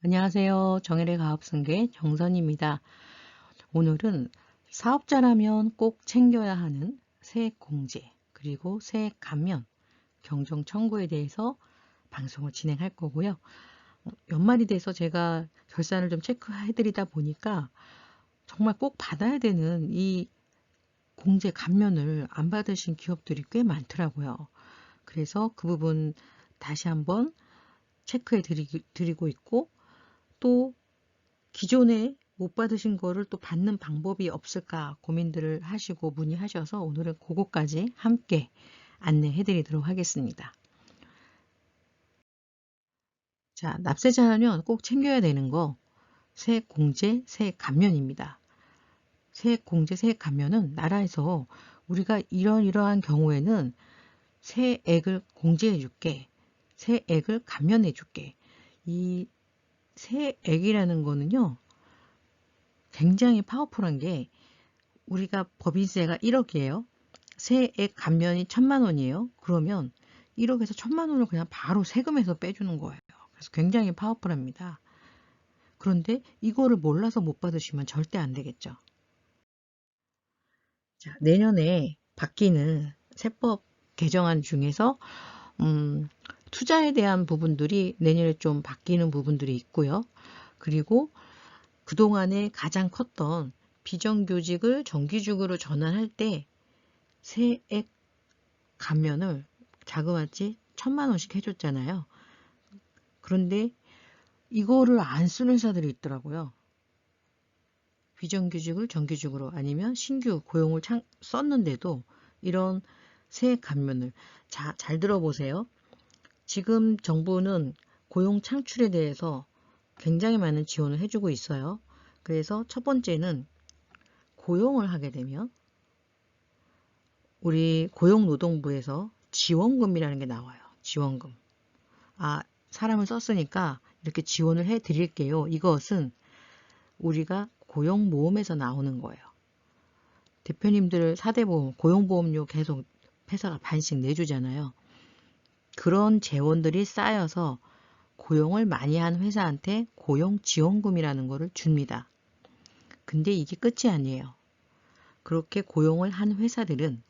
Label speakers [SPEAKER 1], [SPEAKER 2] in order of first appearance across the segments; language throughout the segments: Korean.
[SPEAKER 1] 안녕하세요. 정혜래 가업승계 정선입니다. 오늘은 사업자라면 꼭 챙겨야 하는 세액공제 그리고 세액 감면 경정 청구에 대해서 방송을 진행할 거고요. 연말이 돼서 제가 결산을 좀 체크해드리다 보니까 정말 꼭 받아야 되는 이 공제 감면을 안 받으신 기업들이 꽤 많더라고요. 그래서 그 부분 다시 한번 체크해 드리고 있고, 또 기존에 못 받으신 거를 또 받는 방법이 없을까 고민들을 하시고 문의하셔서 오늘은 그거까지 함께 안내해 드리도록 하겠습니다. 자, 납세자라면 꼭 챙겨야 되는 거 세액공제, 세액감면입니다. 세액공제, 세액감면은 나라에서 우리가 이러한 경우에는 세액을 공제해 줄게, 세액을 감면해 줄게. 이 세액이라는 거는요, 굉장히 파워풀한 게, 우리가 법인세가 1억이에요. 세액 감면이 1,000만 원이에요. 그러면 1억에서 1,000만 원을 그냥 바로 세금에서 빼주는 거예요. 그래서 굉장히 파워풀합니다. 그런데 이거를 몰라서 못 받으시면 절대 안 되겠죠. 자, 내년에 바뀌는 세법 개정안 중에서 투자에 대한 부분들이 내년에 좀 바뀌는 부분들이 있고요. 그리고 그동안에 가장 컸던 비정규직을 정규직으로 전환할 때 세액 감면을 자그마치 1,000만 원씩 해줬잖아요. 그런데 이거를 안 쓰는 회사들이 있더라고요. 비정규직을 정규직으로 아니면 신규 고용을 썼는데도 이런 세액 감면을, 자, 잘 들어보세요. 지금 정부는 고용 창출에 대해서 굉장히 많은 지원을 해주고 있어요. 그래서 첫 번째는 고용을 하게 되면 우리 고용노동부에서 지원금이라는 게 나와요. 지원금. 아, 사람을 썼으니까 이렇게 지원을 해 드릴게요. 이것은 우리가 고용보험에서 나오는 거예요. 대표님들 4대 보험, 고용보험료 계속 회사가 반씩 내주잖아요. 그런 재원들이 쌓여서 고용을 많이 한 회사한테 고용지원금이라는 거를 줍니다. 근데 이게 끝이 아니에요. 그렇게 고용을 한 회사들은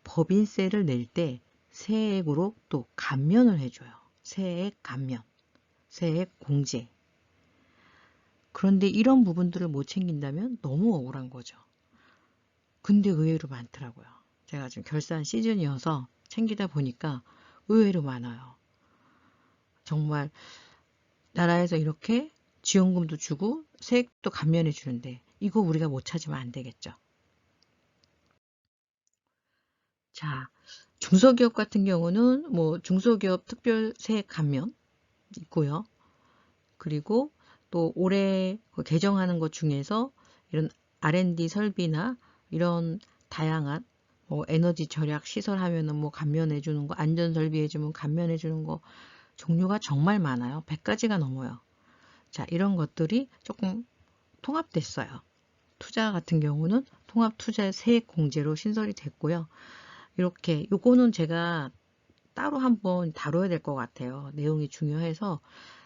[SPEAKER 1] 법인세를 낼 때 세액으로 또 감면을 해줘요. 세액 감면, 세액 공제. 그런데 이런 부분들을 못 챙긴다면 너무 억울한 거죠. 근데 의외로 많더라고요. 제가 지금 결산 시즌이어서 챙기다 보니까 의외로 많아요. 정말 나라에서 이렇게 지원금도 주고 세액도 감면해 주는데 이거 우리가 못 찾으면 안 되겠죠. 자, 중소기업 같은 경우는 뭐 중소기업 특별 세액 감면 있고요. 그리고 또 올해 개정하는 것 중에서 이런 R&D 설비나 이런 다양한 뭐 에너지 절약 시설 하면은 뭐 감면해 주는 거, 안전 설비 해주면 감면해 주는 거, 종류가 정말 많아요. 100가지가 넘어요. 자, 이런 것들이 조금 통합됐어요. 투자 같은 경우는 통합 투자 세액 공제로 신설이 됐고요. 이렇게 요거는 제가 따로 한번 다뤄야 될 것 같아요. 내용이 중요해서.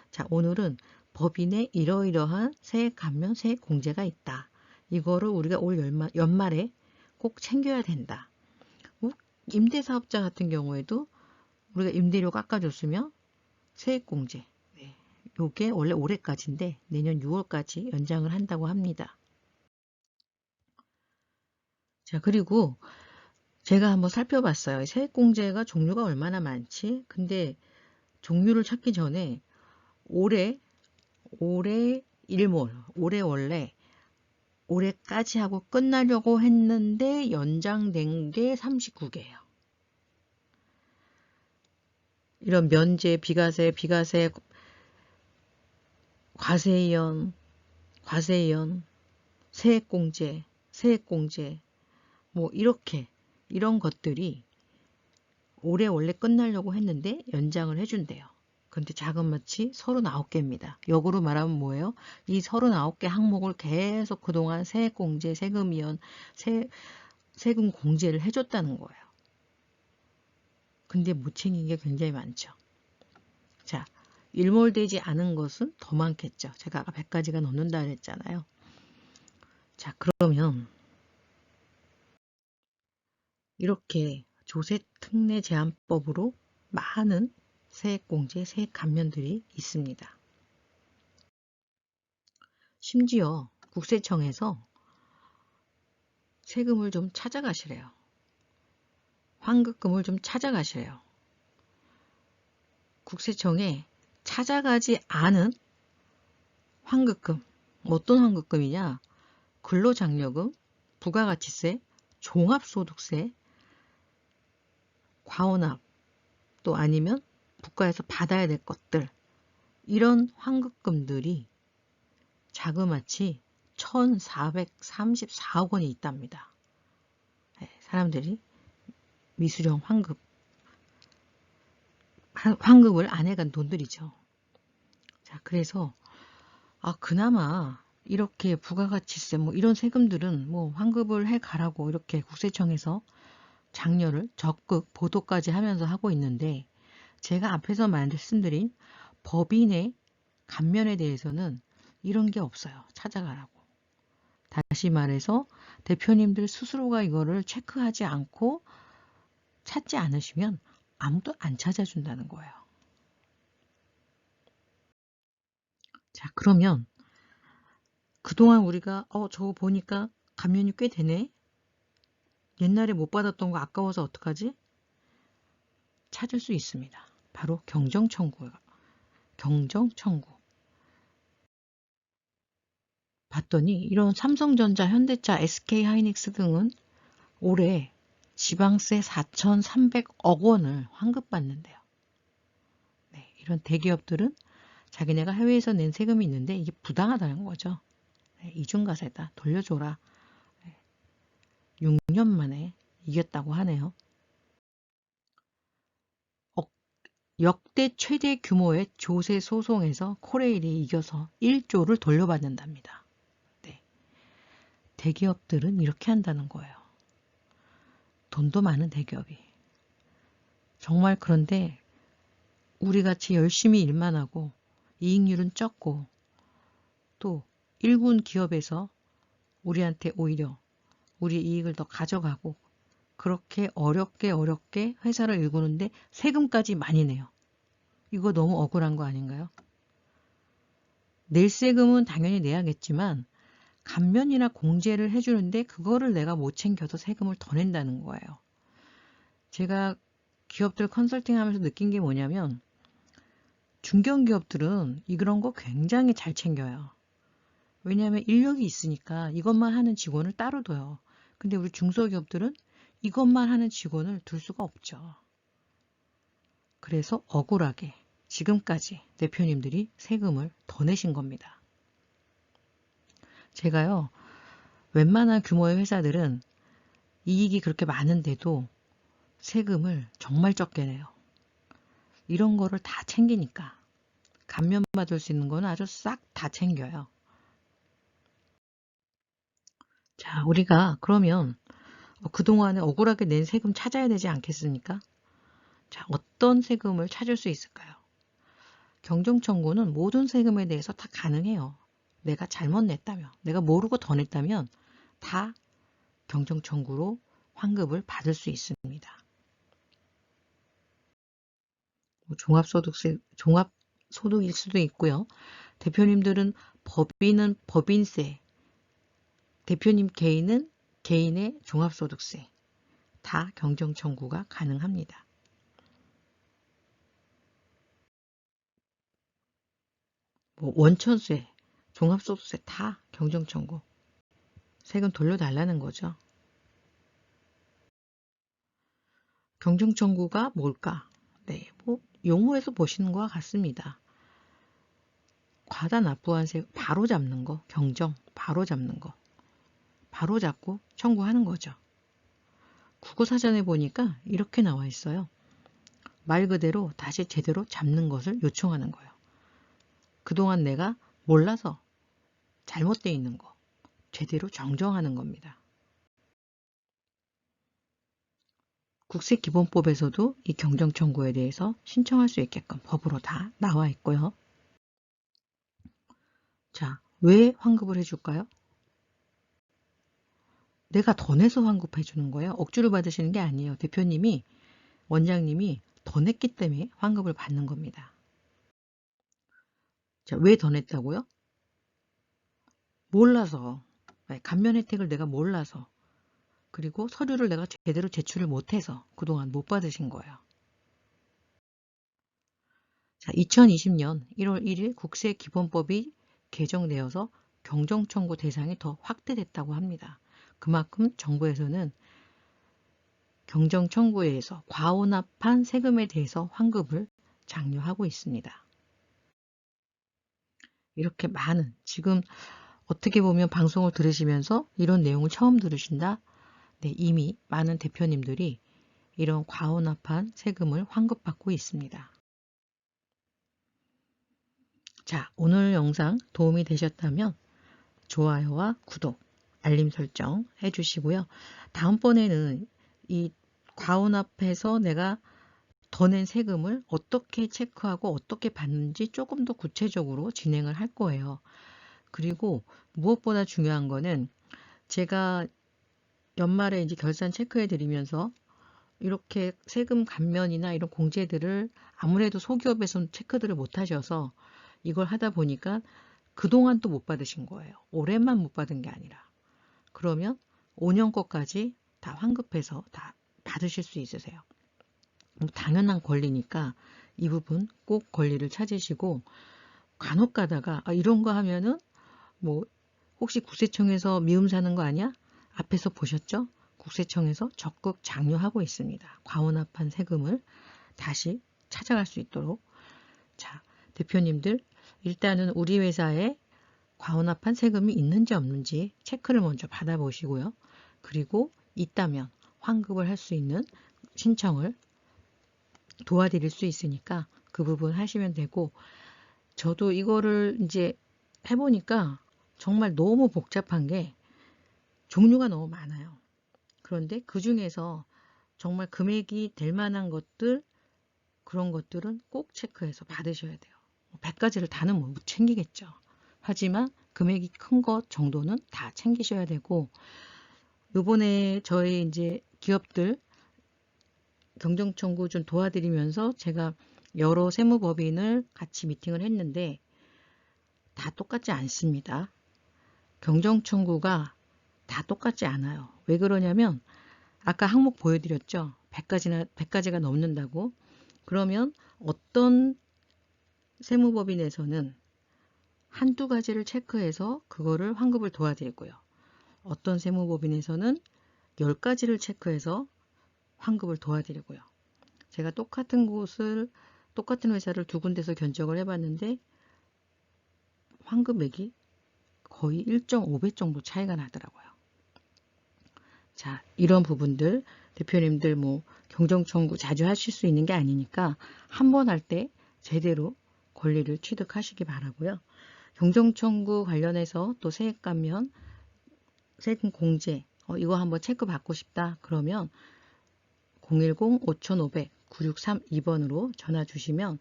[SPEAKER 1] 자, 오늘은 법인에 이러이러한 세액 감면, 세액 공제가 있다. 이거를 우리가 올 연말에 꼭 챙겨야 된다. 임대사업자 같은 경우에도 우리가 임대료 깎아줬으면 세액 공제. 네. 요게 원래 올해까지인데 내년 6월까지 연장을 한다고 합니다. 자, 그리고 제가 한번 살펴봤어요. 세액 공제가 종류가 얼마나 많지? 근데 종류를 찾기 전에 올해 일몰, 올해 원래 올해까지 하고 끝나려고 했는데 연장된 게 39개예요. 이런 면제, 비과세, 과세이연, 세액공제, 뭐 이렇게 이런 것들이 올해 원래 끝나려고 했는데 연장을 해준대요. 근데 자그마치 39개입니다. 역으로 말하면 뭐예요? 이 39개 항목을 계속 그동안 세액공제, 세금이연, 세금 공제를 해줬다는 거예요. 근데 못 챙긴 게 굉장히 많죠. 자, 일몰되지 않은 것은 더 많겠죠. 제가 아까 100가지가 넘는다 그랬잖아요. 자, 그러면 이렇게 조세 특례 제한법으로 많은 세액공제, 세액감면들이 있습니다. 심지어 국세청에서 세금을 좀 찾아가시래요. 환급금을 좀 찾아가시래요. 국세청에 찾아가지 않은 환급금, 어떤 환급금이냐? 근로장려금, 부가가치세, 종합소득세, 과원합, 또 아니면 국가에서 받아야 될 것들, 이런 환급금들이 자그마치 1,434억 원이 있답니다. 사람들이 미수령 환급을 안 해간 돈들이죠. 자, 그래서 그나마 이렇게 부가가치세 뭐 이런 세금들은 뭐 환급을 해 가라고 이렇게 국세청에서 장려를 적극 보도까지 하면서 하고 있는데, 제가 앞에서 말씀드린 법인의 감면에 대해서는 이런 게 없어요. 찾아가라고. 다시 말해서 대표님들 스스로가 이거를 체크하지 않고 찾지 않으시면 아무도 안 찾아준다는 거예요. 자, 그러면 그동안 우리가 저거 보니까 감면이 꽤 되네. 옛날에 못 받았던 거 아까워서 어떡하지? 찾을 수 있습니다. 바로 경정청구예요. 경정청구. 봤더니 이런 삼성전자, 현대차, SK하이닉스 등은 올해 지방세 4,300억 원을 환급받는데요. 네, 이런 대기업들은 자기네가 해외에서 낸 세금이 있는데 이게 부당하다는 거죠. 네, 이중과세다. 돌려줘라. 네, 6년 만에 이겼다고 하네요. 역대 최대 규모의 조세 소송에서 코레일이 이겨서 1조를 돌려받는답니다. 네, 대기업들은 이렇게 한다는 거예요. 돈도 많은 대기업이. 정말 그런데 우리같이 열심히 일만 하고 이익률은 적고 또 일군 기업에서 우리한테 오히려 우리 이익을 더 가져가고 그렇게 어렵게 회사를 일구는데 세금까지 많이 내요. 이거 너무 억울한 거 아닌가요? 낼 세금은 당연히 내야겠지만 감면이나 공제를 해주는데 그거를 내가 못 챙겨도 세금을 더 낸다는 거예요. 제가 기업들 컨설팅하면서 느낀 게 뭐냐면 중견기업들은 이런 거 굉장히 잘 챙겨요. 왜냐하면 인력이 있으니까 이것만 하는 직원을 따로 둬요. 근데 우리 중소기업들은 이것만 하는 직원을 둘 수가 없죠. 그래서 억울하게 지금까지 대표님들이 세금을 더 내신 겁니다. 제가요, 웬만한 규모의 회사들은 이익이 그렇게 많은데도 세금을 정말 적게 내요. 이런 거를 다 챙기니까 감면받을 수 있는 거는 아주 싹 다 챙겨요. 자, 우리가 그러면 그동안에 억울하게 낸 세금 찾아야 되지 않겠습니까? 자, 어떤 세금을 찾을 수 있을까요? 경정청구는 모든 세금에 대해서 다 가능해요. 내가 잘못 냈다면, 내가 모르고 더 냈다면 다 경정청구로 환급을 받을 수 있습니다. 종합소득일 수도 있고요. 대표님들은 법인은 법인세, 대표님 개인은 개인의 종합소득세, 다 경정청구가 가능합니다. 원천세, 종합소득세 다 경정청구. 세금 돌려달라는 거죠. 경정청구가 뭘까? 네, 용어에서 보시는 것과 같습니다. 과다 납부한 세 바로 잡는 거, 경정 바로 잡는 거. 바로 잡고 청구하는 거죠. 국어사전에 보니까 이렇게 나와 있어요. 말 그대로 다시 제대로 잡는 것을 요청하는 거예요. 그동안 내가 몰라서 잘못되어 있는 거 제대로 정정하는 겁니다. 국세기본법에서도 이 경정청구에 대해서 신청할 수 있게끔 법으로 다 나와 있고요. 자, 왜 환급을 해줄까요? 내가 더 내서 환급해 주는 거예요. 억지로 받으시는 게 아니에요. 대표님이, 원장님이 더 냈기 때문에 환급을 받는 겁니다. 자, 왜 더 냈다고요? 몰라서. 감면 혜택을 내가 몰라서. 그리고 서류를 내가 제대로 제출을 못해서 그동안 못 받으신 거예요. 자, 2020년 1월 1일 국세기본법이 개정되어서 경정청구 대상이 더 확대됐다고 합니다. 그만큼 정부에서는 경정청구에 의해서 과혼합한 세금에 대해서 환급을 장려하고 있습니다. 이렇게 많은, 지금 어떻게 보면 방송을 들으시면서 이런 내용을 처음 들으신다? 네, 이미 많은 대표님들이 이런 과혼합한 세금을 환급받고 있습니다. 자, 오늘 영상 도움이 되셨다면 좋아요와 구독, 알림 설정 해주시고요. 다음번에는 이 과혼합해서 내가 더 낸 세금을 어떻게 체크하고 어떻게 받는지 조금 더 구체적으로 진행을 할 거예요. 그리고 무엇보다 중요한 거는 제가 연말에 이제 결산 체크해 드리면서 이렇게 세금 감면이나 이런 공제들을 아무래도 소기업에서는 체크들을 못 하셔서 이걸 하다 보니까 그동안 또 못 받으신 거예요. 올해만 못 받은 게 아니라. 그러면 5년 거까지 다 환급해서 다 받으실 수 있으세요. 당연한 권리니까 이 부분 꼭 권리를 찾으시고, 간혹 가다가 이런 거 하면은 뭐 혹시 국세청에서 미움 사는 거 아니야? 앞에서 보셨죠? 국세청에서 적극 장려하고 있습니다. 과혼합한 세금을 다시 찾아갈 수 있도록. 자, 대표님들 일단은 우리 회사에 과혼합한 세금이 있는지 없는지 체크를 먼저 받아보시고요. 그리고 있다면 환급을 할 수 있는 신청을 도와드릴 수 있으니까 그 부분 하시면 되고, 저도 이거를 이제 해보니까 정말 너무 복잡한 게 종류가 너무 많아요. 그런데 그 중에서 정말 금액이 될 만한 것들, 그런 것들은 꼭 체크해서 받으셔야 돼요. 100가지를 다는 못 챙기겠죠. 하지만 금액이 큰 것 정도는 다 챙기셔야 되고, 요번에 저희 이제 기업들 경정청구 좀 도와드리면서 제가 여러 세무법인을 같이 미팅을 했는데 다 똑같지 않습니다. 경정청구가 다 똑같지 않아요. 왜 그러냐면 아까 항목 보여드렸죠. 100가지가 넘는다고. 그러면 어떤 세무법인에서는 한두 가지를 체크해서 그거를 환급을 도와드리고요. 어떤 세무법인에서는 10가지를 체크해서 환급을 도와드리고요. 제가 똑같은 회사를 두 군데서 견적을 해봤는데 환급액이 거의 1.5배 정도 차이가 나더라고요. 자, 이런 부분들 대표님들 뭐 경정청구 자주 하실 수 있는 게 아니니까 한 번 할 때 제대로 권리를 취득하시기 바라고요. 경정청구 관련해서 또 세액 감면, 세금 공제 이거 한번 체크 받고 싶다 그러면 010-5500-9632번으로 전화 주시면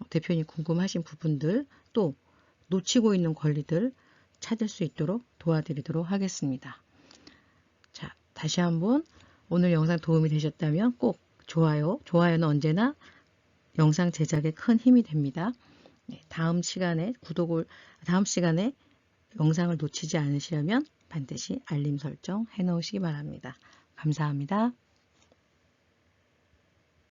[SPEAKER 1] 대표님 궁금하신 부분들 또 놓치고 있는 권리들 찾을 수 있도록 도와드리도록 하겠습니다. 자, 다시 한번 오늘 영상 도움이 되셨다면 꼭 좋아요는 언제나 영상 제작에 큰 힘이 됩니다. 네, 다음 시간에 영상을 놓치지 않으시려면 반드시 알림 설정 해 놓으시기 바랍니다. 감사합니다.